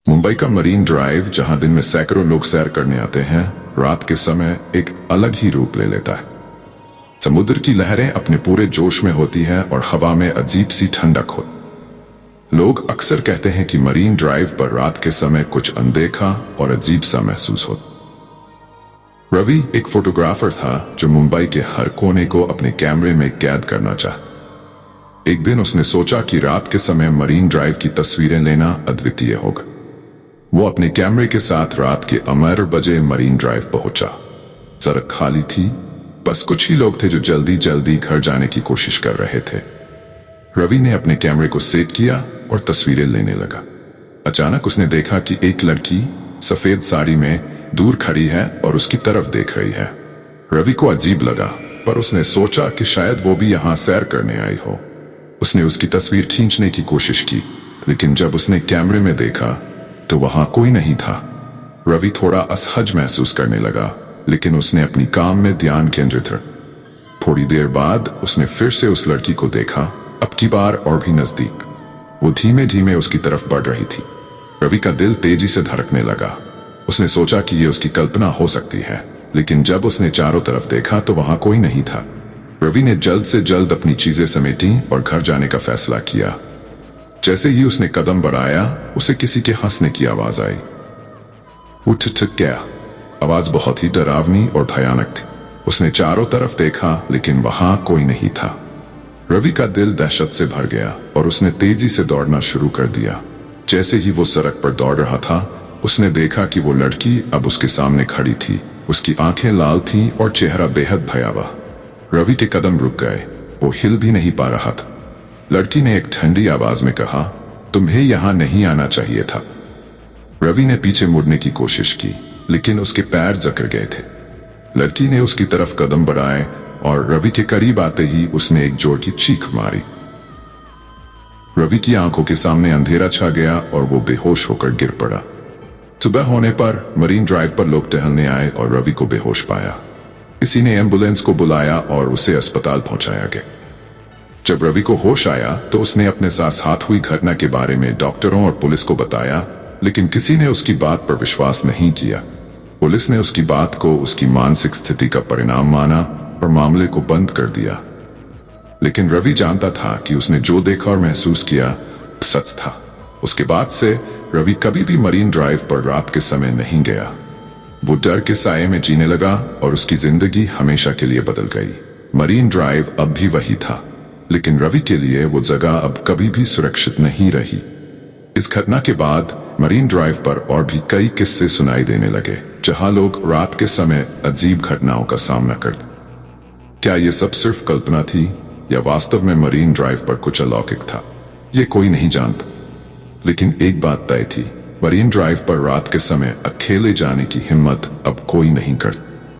मुंबई का marine drive, जहां दिन में सैकड़ों लोग सैर करने आते हैं, रात के समय एक अलग ही रूप ले लेता है। समुद्र की लहरें अपने पूरे जोश में होती हैं और हवा में अजीब सी ठंडक हो। लोग अक्सर कहते हैं कि मरीन ड्राइव पर रात के समय कुछ अनदेखा और अजीब सा महसूस हो। रवि एक फोटोग्राफर था जो मुंबई के हर कोने को अपने कैमरे में कैद करना चाहता। एक दिन उसने सोचा कि रात के समय मरीन ड्राइव की तस्वीरें लेना अद्वितीय होगा। वो अपने कैमरे के साथ रात के 11 बजे मरीन ड्राइव पहुंचा। सड़क खाली थी, बस कुछ ही लोग थे जो जल्दी जल्दी घर जाने की कोशिश कर रहे थे। रवि ने अपने कैमरे को सेट किया और तस्वीरें लेने लगा। अचानक उसने देखा कि एक लड़की सफेद साड़ी में दूर खड़ी है और उसकी तरफ देख रही है। रवि को अजीब लगा, पर उसने सोचा कि शायद वो भी यहां सैर करने आई हो। उसने उसकी तस्वीर खींचने की कोशिश की, लेकिन जब उसने कैमरे में देखा तो वहां कोई नहीं था। रवि थोड़ा असहज महसूस करने लगा, लेकिन उसने अपनी काम में ध्यान केंद्रित रखा। थोड़ी देर बाद उसने फिर से उस लड़की को देखा, अब की बार और भी नजदीक। वो धीमे धीमे उसकी तरफ बढ़ रही थी। रवि का दिल तेजी से धड़कने लगा। उसने सोचा कि ये उसकी कल्पना हो सकती है, लेकिन जब उसने चारों तरफ देखा तो वहां कोई नहीं था। रवि ने जल्द से जल्द अपनी चीजें समेटी और घर जाने का फैसला किया। जैसे ही उसने कदम बढ़ाया, उसे किसी के हंसने की आवाज आई। वो ठिठक गया। आवाज बहुत ही डरावनी और भयानक थी। उसने चारों तरफ देखा, लेकिन वहां कोई नहीं था। रवि का दिल दहशत से भर गया और उसने तेजी से दौड़ना शुरू कर दिया। जैसे ही वो सड़क पर दौड़ रहा था, उसने देखा कि वो लड़की अब उसके सामने खड़ी थी। उसकी आंखें लाल थीं और चेहरा बेहद भयावह। रवि के कदम रुक गए। वो हिल भी नहीं पा रहा था। लड़की ने एक ठंडी आवाज में कहा, तुम्हें यहां नहीं आना चाहिए था। रवि ने पीछे मुड़ने की कोशिश की, लेकिन उसके पैर जकड़ गए थे। लड़की ने उसकी तरफ कदम बढ़ाए और रवि के करीब आते ही उसने एक जोर की चीख मारी। रवि की आंखों के सामने अंधेरा छा गया और वो बेहोश होकर गिर पड़ा। सुबह होने पर मरीन ड्राइव पर लोग टहलने आए और रवि को बेहोश पाया। किसी ने एम्बुलेंस को बुलाया और उसे अस्पताल पहुंचाया गया। जब रवि को होश आया तो उसने अपने साथ हुई घटना के बारे में डॉक्टरों और पुलिस को बताया, लेकिन किसी ने उसकी बात पर विश्वास नहीं किया। पुलिस ने उसकी बात को उसकी मानसिक स्थिति का परिणाम माना और मामले को बंद कर दिया। लेकिन रवि जानता था कि उसने जो देखा और महसूस किया सच था। उसके बाद से रवि कभी भी मरीन ड्राइव पर रात के समय नहीं गया। वो डर के साये में जीने लगा और उसकी जिंदगी हमेशा के लिए बदल गई। मरीन ड्राइव अब भी वही था, लेकिन रवि के लिए वो जगह अब कभी भी सुरक्षित नहीं रही। इस घटना के बाद मरीन ड्राइव पर और भी कई किस्से सुनाई देने लगे, जहां लोग रात के समय अजीब घटनाओं का सामना करते। क्या ये सब सिर्फ कल्पना थी या वास्तव में मरीन ड्राइव पर कुछ अलौकिक था, ये कोई नहीं जानता। लेकिन एक बात तय थी, मरीन ड्राइव पर रात के समय अकेले जाने की हिम्मत अब कोई नहीं करता।